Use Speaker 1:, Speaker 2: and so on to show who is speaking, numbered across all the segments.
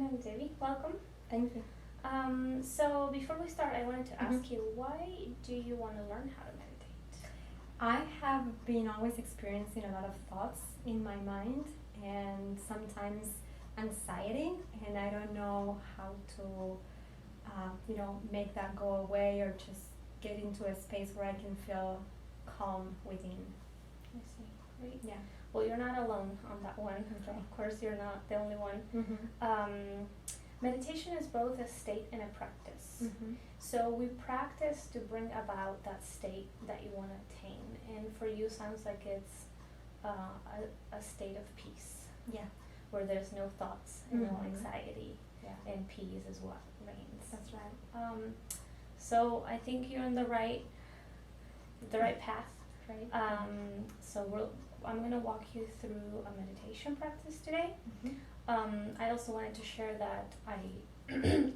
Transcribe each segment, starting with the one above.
Speaker 1: I'm Debbie. Welcome.
Speaker 2: Thank you.
Speaker 1: So before we start, I wanted to ask you, why do you want to learn how to meditate?
Speaker 2: I have been always experiencing a lot of thoughts in my mind and sometimes anxiety, and I don't know how to, make that go away or just get into a space where I can feel calm within.
Speaker 1: I see. Great.
Speaker 2: Yeah.
Speaker 1: Well, you're not alone on that one.
Speaker 2: Okay.
Speaker 1: Of course, you're not the only one.
Speaker 2: Mm-hmm.
Speaker 1: Meditation is both a state and a practice.
Speaker 2: Mm-hmm.
Speaker 1: So we practice to bring about that state that you want to attain. And for you, sounds like it's a state of peace.
Speaker 2: Yeah.
Speaker 1: Where there's no thoughts and no
Speaker 2: Mhm.
Speaker 1: anxiety,
Speaker 2: Yeah.
Speaker 1: and peace is what reigns.
Speaker 2: That's right.
Speaker 1: So I think you're on the right path.
Speaker 2: Right.
Speaker 1: I'm gonna walk you through a meditation practice today.
Speaker 2: Mhm.
Speaker 1: I also wanted to share that I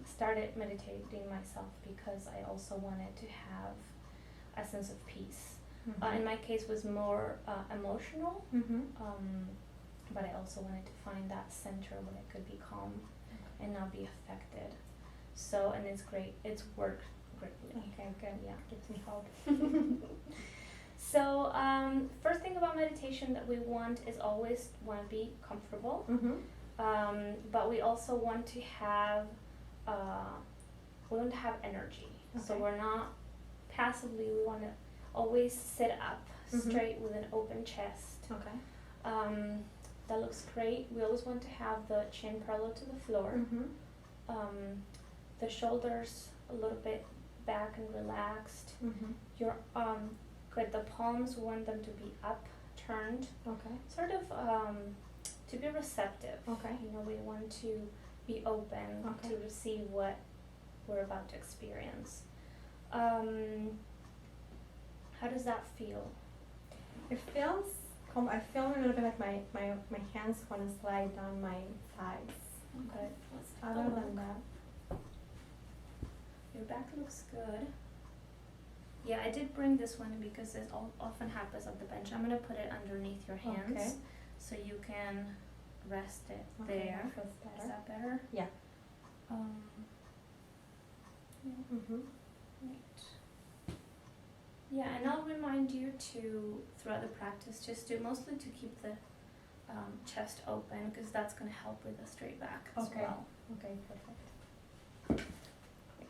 Speaker 1: started meditating myself because I also wanted to have a sense of peace. In my case, was more emotional.
Speaker 2: Mm-hmm.
Speaker 1: But I also wanted to find that center where I could be calm and not be affected. So, and it's great. It's worked greatly.
Speaker 2: Okay, good.
Speaker 1: Yeah.
Speaker 2: Gives me hope.
Speaker 1: So, first thing about meditation that we want is always want to be comfortable.
Speaker 2: Mm-hmm.
Speaker 1: But we also want to have energy. So
Speaker 2: Okay.
Speaker 1: we're not passively. We want to always sit up straight with an open chest.
Speaker 2: Okay.
Speaker 1: That looks great. We always want to have the chin parallel to the floor.
Speaker 2: Mm-hmm.
Speaker 1: The shoulders a little bit back and relaxed.
Speaker 2: Mm-hmm.
Speaker 1: Your good. The palms, we want them to be up, turned,
Speaker 2: Okay.
Speaker 1: sort of to be receptive.
Speaker 2: Okay.
Speaker 1: You know, we want to be open
Speaker 2: Okay.
Speaker 1: to receive what we're about to experience. How does that feel?
Speaker 2: It feels calm. I feel a little bit like my hands want to slide down my thighs.
Speaker 1: Okay.
Speaker 2: But other than that,
Speaker 1: Your back looks good. Yeah, I did bring this one because it often happens on the bench. I'm gonna put it underneath your hands,
Speaker 2: Okay.
Speaker 1: so you can rest it
Speaker 2: okay,
Speaker 1: there.
Speaker 2: that feels
Speaker 1: Is
Speaker 2: better.
Speaker 1: that better?
Speaker 2: Yeah.
Speaker 1: Yeah.
Speaker 2: Mm-hmm.
Speaker 1: Right. Yeah, and I'll remind you to, throughout the practice, just to mostly to keep the chest open, because that's going to help with the straight back as
Speaker 2: Okay.
Speaker 1: well.
Speaker 2: Okay, perfect.
Speaker 1: Great.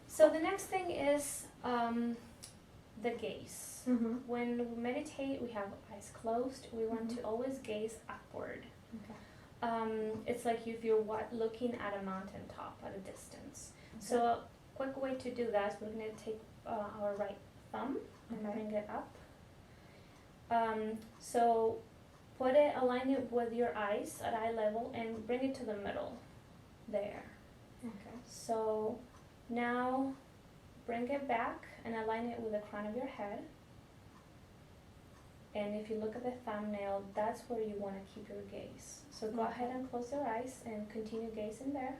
Speaker 1: So the next thing is the gaze.
Speaker 2: Mm-hmm.
Speaker 1: When we meditate, we have eyes closed. We want
Speaker 2: Mhm.
Speaker 1: to always gaze upward.
Speaker 2: Okay.
Speaker 1: It's like if you're looking at a mountaintop at a distance.
Speaker 2: Okay.
Speaker 1: So a quick way to do that is we're going to take our right thumb and
Speaker 2: Okay.
Speaker 1: bring it up. So align it with your eyes at eye level and bring it to the middle. There.
Speaker 2: Okay.
Speaker 1: So now bring it back and align it with the crown of your head. And if you look at the thumbnail, that's where you want to keep your gaze. So go
Speaker 2: Okay.
Speaker 1: ahead and close your eyes and continue gazing there.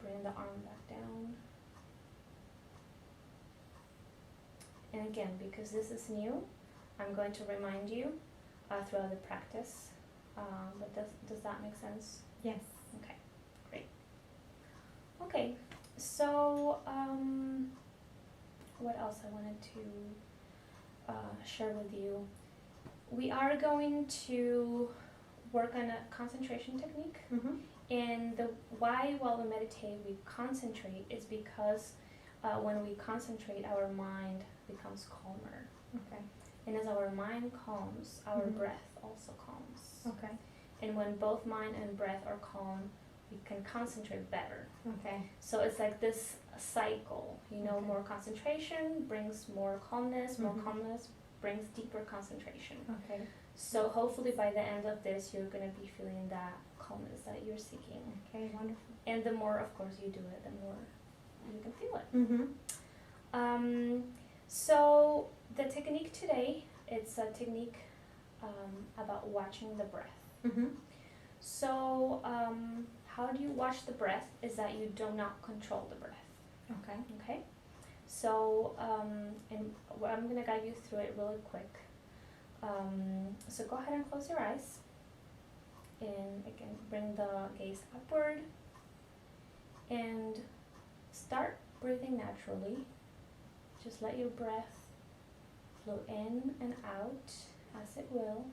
Speaker 1: Bring the arm back down. And again, because this is new, I'm going to remind you throughout the practice. But does that make sense?
Speaker 2: Yes.
Speaker 1: Okay, great. Okay, so what else I wanted to share with you? We are going to work on a concentration technique,
Speaker 2: Mm-hmm.
Speaker 1: and while we meditate we concentrate is because when we concentrate our mind becomes calmer,
Speaker 2: Okay.
Speaker 1: and as our mind calms, our
Speaker 2: Mhm.
Speaker 1: breath also calms.
Speaker 2: Okay.
Speaker 1: And when both mind and breath are calm, we can concentrate better.
Speaker 2: Okay.
Speaker 1: So it's like this cycle, you know.
Speaker 2: Okay.
Speaker 1: More concentration brings more calmness, more
Speaker 2: Mhm.
Speaker 1: calmness brings deeper concentration.
Speaker 2: Okay.
Speaker 1: So hopefully by the end of this, you're going to be feeling that calmness that you're seeking.
Speaker 2: Okay. Wonderful.
Speaker 1: And the more, of course, you do it, the more you can feel it.
Speaker 2: Mm-hmm.
Speaker 1: So the technique today, it's a technique about watching the breath.
Speaker 2: Mm-hmm.
Speaker 1: So how do you watch the breath is that you do not control the breath.
Speaker 2: Okay.
Speaker 1: Okay? So, and I'm going to guide you through it really quick. So go ahead and close your eyes. And again, bring the gaze upward and start breathing naturally. Just let your breath flow in and out as it will.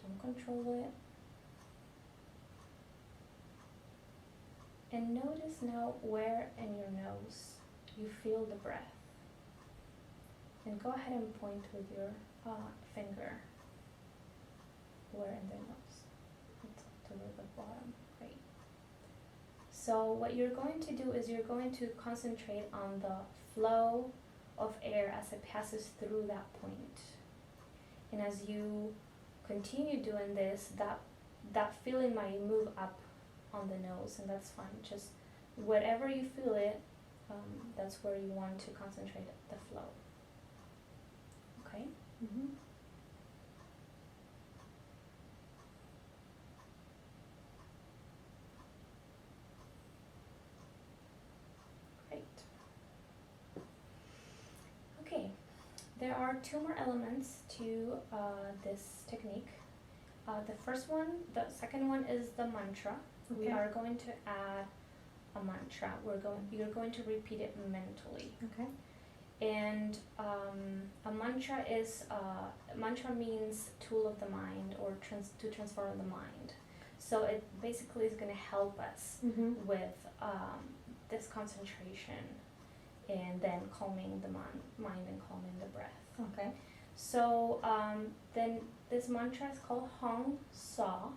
Speaker 1: Don't control it. And notice now where in your nose you feel the breath. And go ahead and point with your finger where in the nose. It's toward the bottom. Great. So what you're going to do is you're going to concentrate on the flow of air as it passes through that point. And as you continue doing this, that feeling might move up on the nose, and that's fine. Just whatever you feel it, that's where you want to concentrate the flow. Okay?
Speaker 2: Mm-hmm.
Speaker 1: Great. Okay, there are two more elements to this technique. The second one is the mantra. We
Speaker 2: Okay.
Speaker 1: are going to add a mantra. You're going to repeat it mentally.
Speaker 2: Okay.
Speaker 1: And a mantra means tool of the mind, or to transform the mind. So it basically is going to help us with this concentration, and then calming the mind and calming the breath.
Speaker 2: Okay.
Speaker 1: So then this mantra is called Hong Sa,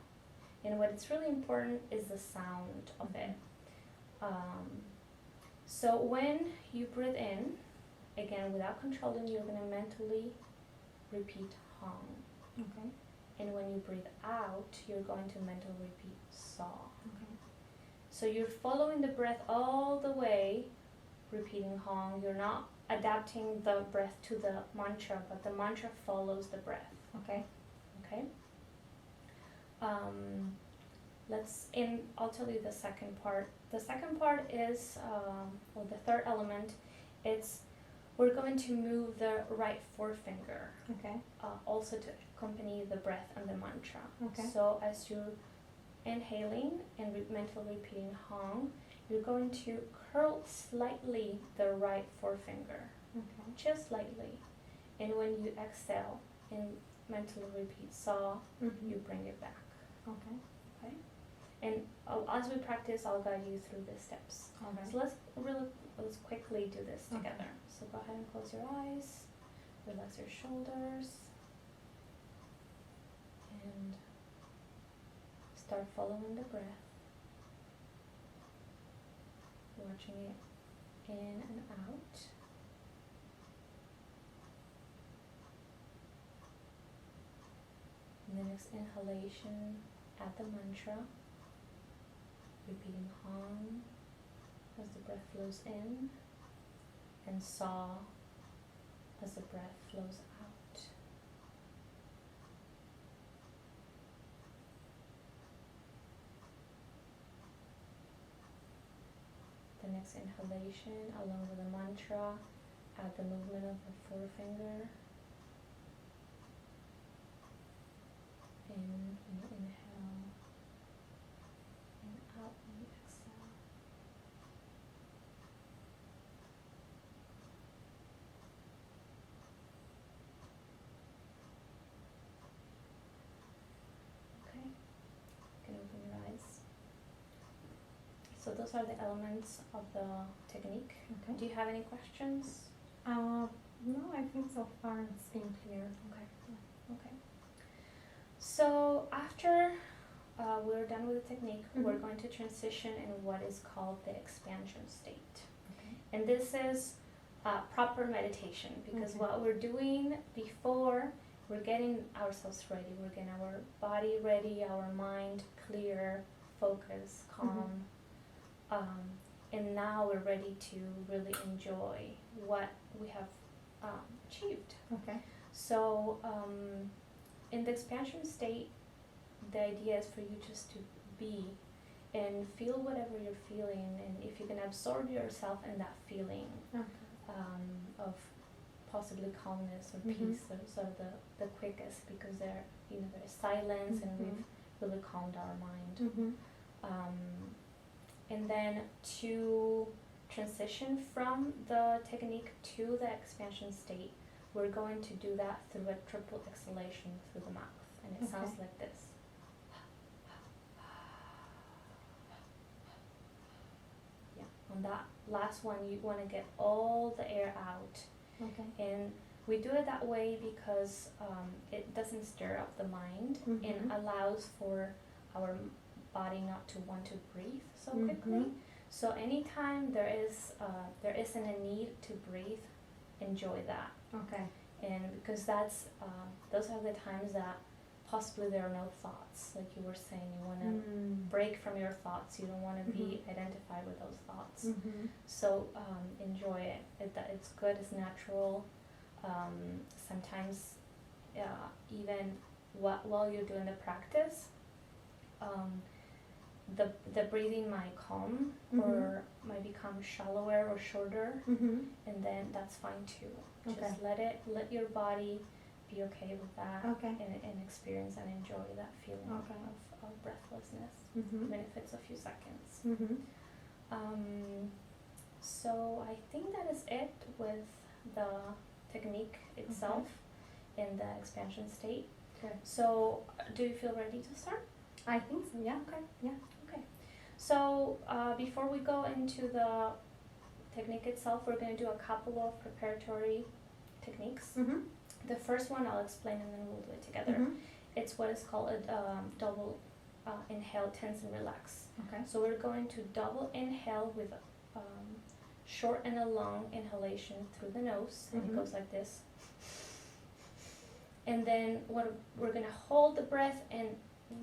Speaker 1: and what is really important is the sound of it. So when you breathe in, again, without controlling, you're going to mentally repeat Hong.
Speaker 2: Okay.
Speaker 1: And when you breathe out, you're going to mentally repeat Sa.
Speaker 2: Okay.
Speaker 1: So you're following the breath all the way, repeating Hong. You're not adapting the breath to the mantra, but the mantra follows the breath.
Speaker 2: Okay.
Speaker 1: Okay? I'll tell you the second part. The second part is, or the third element, we're going to move the right forefinger,
Speaker 2: Okay.
Speaker 1: also to accompany the breath and the mantra.
Speaker 2: Okay.
Speaker 1: So as you're inhaling and mentally repeating Hong, you're going to curl slightly the right forefinger,
Speaker 2: Okay.
Speaker 1: just slightly. And when you exhale and mentally repeat Sa,
Speaker 2: Mm-hmm.
Speaker 1: you bring it back.
Speaker 2: Okay.
Speaker 1: Okay? And as we practice, I'll guide you through the steps.
Speaker 2: Okay.
Speaker 1: So let's quickly do this
Speaker 2: Okay.
Speaker 1: together. So go ahead and close your eyes, relax your shoulders, and start following the breath, watching it in and out. And the next inhalation, add the mantra, repeating Hong as the breath flows in, and Sa as the breath flows out. The next inhalation, along with the mantra, add the movement of the forefinger. In when you inhale, and out when you exhale. Okay, you can open your eyes. So those are the elements of the technique.
Speaker 2: Okay.
Speaker 1: Do you have any questions?
Speaker 2: No, I think so far it's been clear.
Speaker 1: Okay. Okay. So after we're done with the technique, we're
Speaker 2: Mhm.
Speaker 1: going to transition in what is called the expansion state.
Speaker 2: Okay.
Speaker 1: And this is proper meditation, because
Speaker 2: Okay.
Speaker 1: what we're doing before, we're getting ourselves ready. We're getting our body ready, our mind clear, focus, calm. And now we're ready to really enjoy what we have achieved.
Speaker 2: Okay.
Speaker 1: So in the expansion state, the idea is for you just to be and feel whatever you're feeling, and if you can absorb yourself in that feeling of possibly calmness or
Speaker 2: Mhm.
Speaker 1: peace, those are the quickest, because there's silence, and we've really calmed our mind.
Speaker 2: Mm-hmm.
Speaker 1: And then to transition from the technique to the expansion state, we're going to do that through a triple exhalation through the mouth, and it sounds
Speaker 2: Okay.
Speaker 1: like this. Yeah, on that last one, you want to get all the air out.
Speaker 2: Okay.
Speaker 1: And we do it that way because it doesn't stir up the mind and allows for our body not to want to breathe so quickly. So anytime there isn't a need to breathe, enjoy that.
Speaker 2: Okay.
Speaker 1: And because those are the times that possibly there are no thoughts, like you were saying, you want to break from your thoughts. You don't want to be identified with those thoughts. So enjoy it. It's good. It's natural. Sometimes even while you're doing the practice, the breathing might calm or might become shallower or shorter, and then that's fine too. Just let your body be okay with that, and experience and enjoy that feeling of breathlessness, even if it's a few seconds. So I think that is it with the technique itself in the expansion state.
Speaker 2: Okay.
Speaker 1: So do you feel ready to start?
Speaker 2: I think so, yeah.
Speaker 1: Okay.
Speaker 2: Yeah.
Speaker 1: Okay. So before we go into the technique itself, we're going to do a couple of preparatory techniques. The first one I'll explain and then we'll do it together. It's what is called a double inhale, tense and relax.
Speaker 2: Okay.
Speaker 1: So we're going to double inhale with short and a long inhalation through the nose, and it goes like this. And then we're going to hold the breath and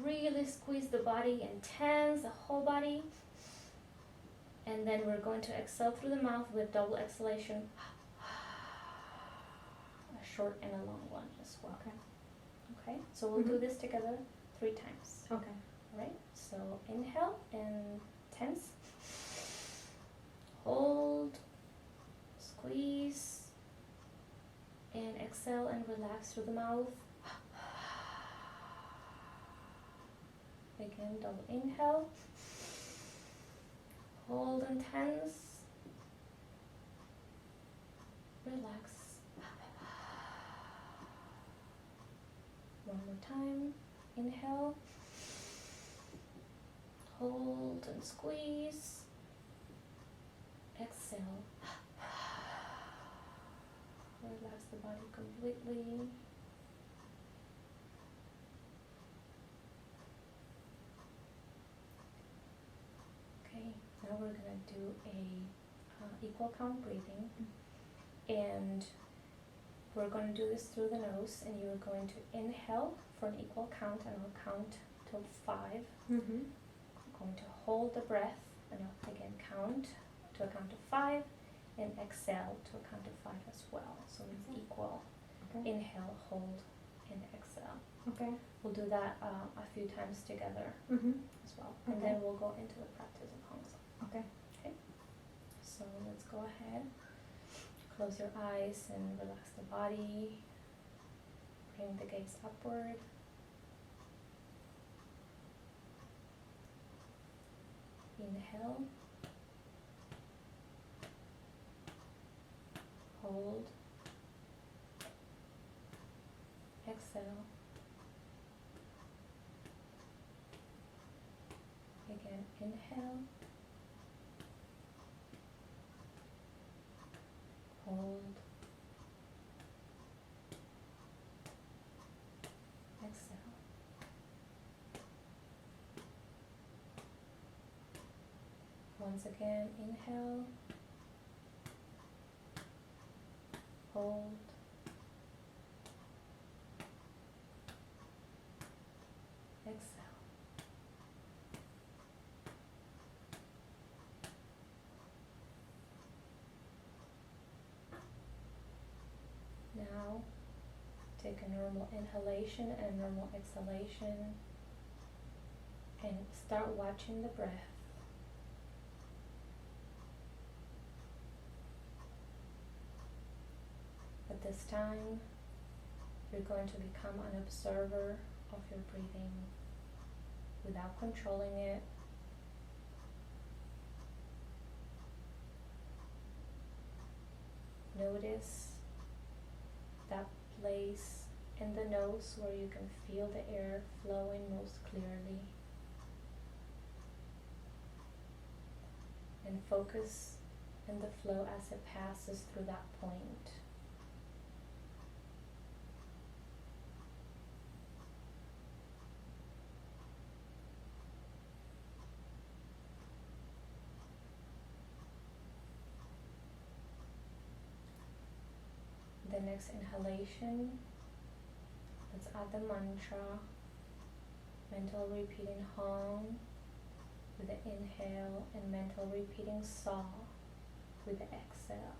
Speaker 1: really squeeze the body and tense the whole body. And then we're going to exhale through the mouth with double exhalation. A short and a long one as well. Okay, so we'll do this together 3 times.
Speaker 2: Okay.
Speaker 1: Alright, so inhale and tense. Hold, squeeze, and exhale and relax through the mouth. Again, double inhale. Hold and tense. Relax. One more time. Inhale. Hold and squeeze. Exhale. Relax the body completely. Okay, now we're gonna do a equal count breathing, and we're going to do this through the nose, and you're going to inhale for an equal count, and I'll count till 5. I'm going to hold the breath, and I'll again count to a count of 5, and exhale to a count of 5 as well. So it's equal.
Speaker 2: Okay.
Speaker 1: Inhale, hold, and exhale.
Speaker 2: Okay.
Speaker 1: We'll do that a few times together as well, and then we'll go into the practice of Hong Song.
Speaker 2: Okay.
Speaker 1: Okay. So let's go ahead. Close your eyes and relax the body. Bring the gaze upward. Inhale. Hold. Exhale. Again, inhale. Hold. Exhale. Once again, inhale. Hold. Exhale. Now, take a normal inhalation and a normal exhalation, and start watching the breath. At this time, you're going to become an observer of your breathing. without controlling it. Notice that place in the nose where you can feel the air flowing most clearly. And focus in the flow as it passes through that point. The next inhalation, let's add the mantra, mental repeating Hong with the inhale and mental repeating Sa with the exhale.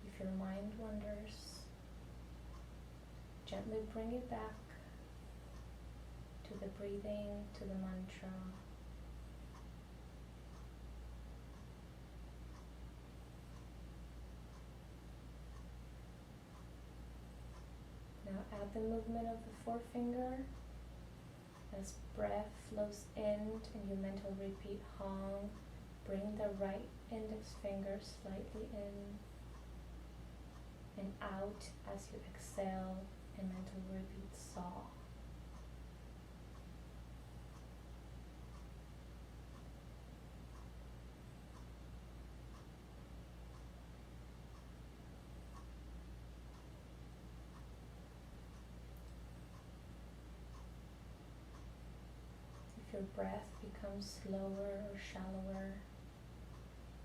Speaker 1: If your mind wanders, gently bring it back to the breathing, to the mantra. Now add the movement of the forefinger as breath flows in and you mental repeat Hong. Bring the right index finger slightly in and out as you exhale and mental repeat Sa. If your breath becomes slower or shallower,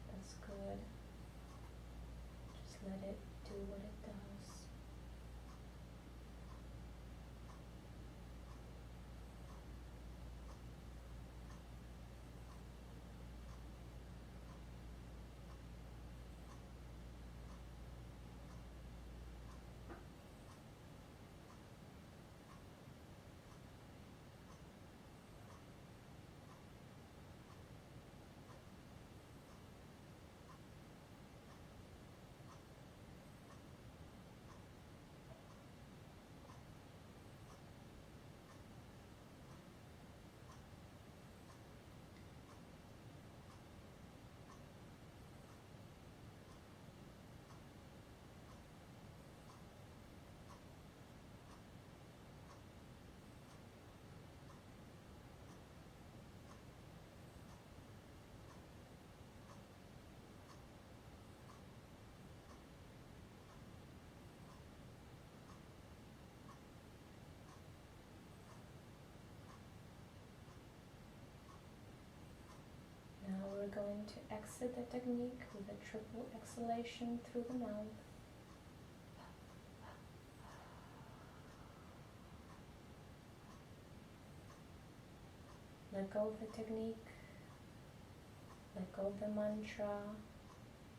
Speaker 1: that's good. Just let it do what it does. Now we're going to exit the technique with a triple exhalation through the mouth. Let go of the technique, let go of the mantra,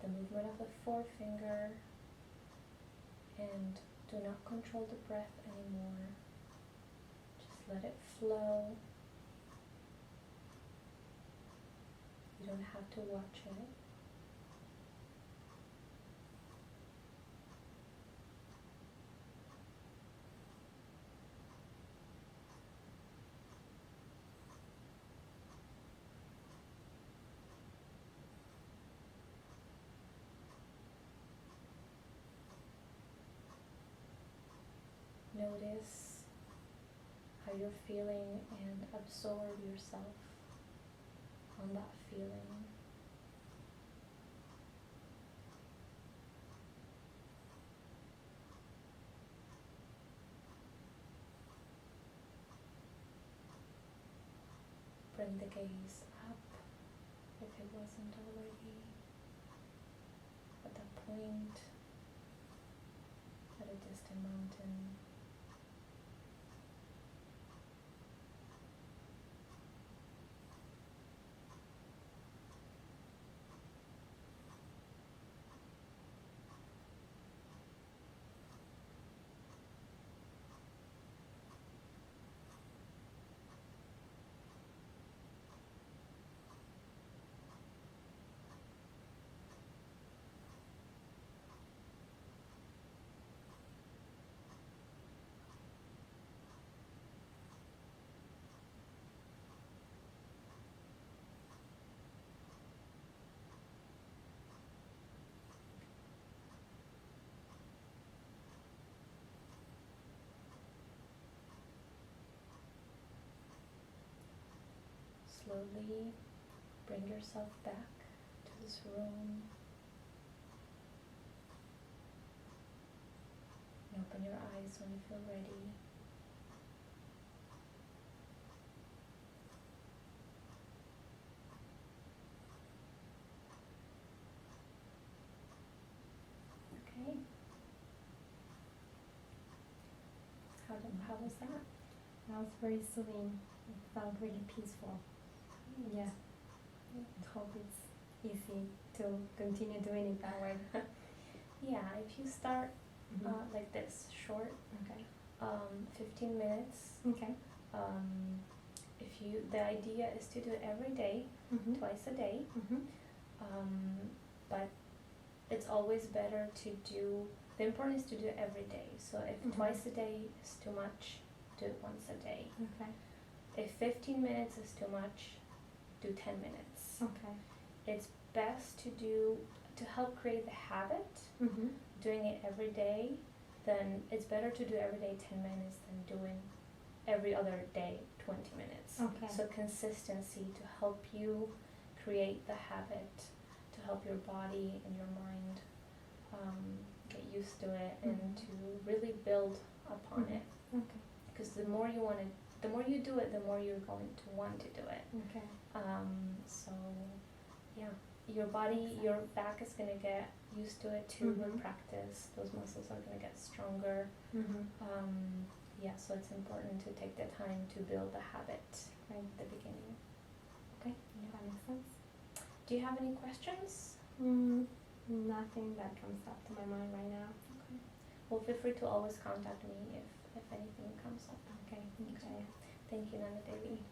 Speaker 1: the movement of the forefinger, and do not control the breath anymore. Just let it flow. You don't have to watch it. Notice how you're feeling and absorb yourself on that feeling. Bring the gaze up if it wasn't already at that point at a distant mountain. slowly bring yourself back to this room. And open your eyes when you feel ready. Okay. How was that?
Speaker 2: That was very soothing. It felt really peaceful. Yeah. I hope it's easy to continue doing it that way.
Speaker 1: Yeah, if you start
Speaker 2: Mhm.
Speaker 1: like this, short,
Speaker 2: Okay.
Speaker 1: 15 minutes.
Speaker 2: Okay.
Speaker 1: The idea is to do it every day,
Speaker 2: Mhm.
Speaker 1: twice a day.
Speaker 2: Mhm.
Speaker 1: But it's always better to do, the important is to do it every day. So if
Speaker 2: Mhm.
Speaker 1: twice a day is too much, do it once a day.
Speaker 2: Okay.
Speaker 1: If 15 minutes is too much, do 10 minutes.
Speaker 2: Okay.
Speaker 1: It's best to help create the habit,
Speaker 2: Mhm.
Speaker 1: doing it every day, then it's better to do every day 10 minutes than doing every other day 20 minutes.
Speaker 2: Okay.
Speaker 1: So consistency to help you create the habit, to help your body and your mind get used to it and to really build upon it.
Speaker 2: Okay.
Speaker 1: Because the more you do it, the more you're going to want to do it.
Speaker 2: Okay.
Speaker 1: So yeah, your back is gonna get used to it too with practice. Those muscles are gonna get stronger.
Speaker 2: Mhm.
Speaker 1: Yeah, so it's important to take the time to build the habit right at the beginning. Okay.
Speaker 2: Yeah, that makes sense.
Speaker 1: Do you have any questions?
Speaker 2: Nothing that comes up to my mind right now.
Speaker 1: Okay. Well, feel free to always contact me if anything comes up.
Speaker 2: Okay. Thank you, Jaya.
Speaker 1: Thank you, Nana Devi.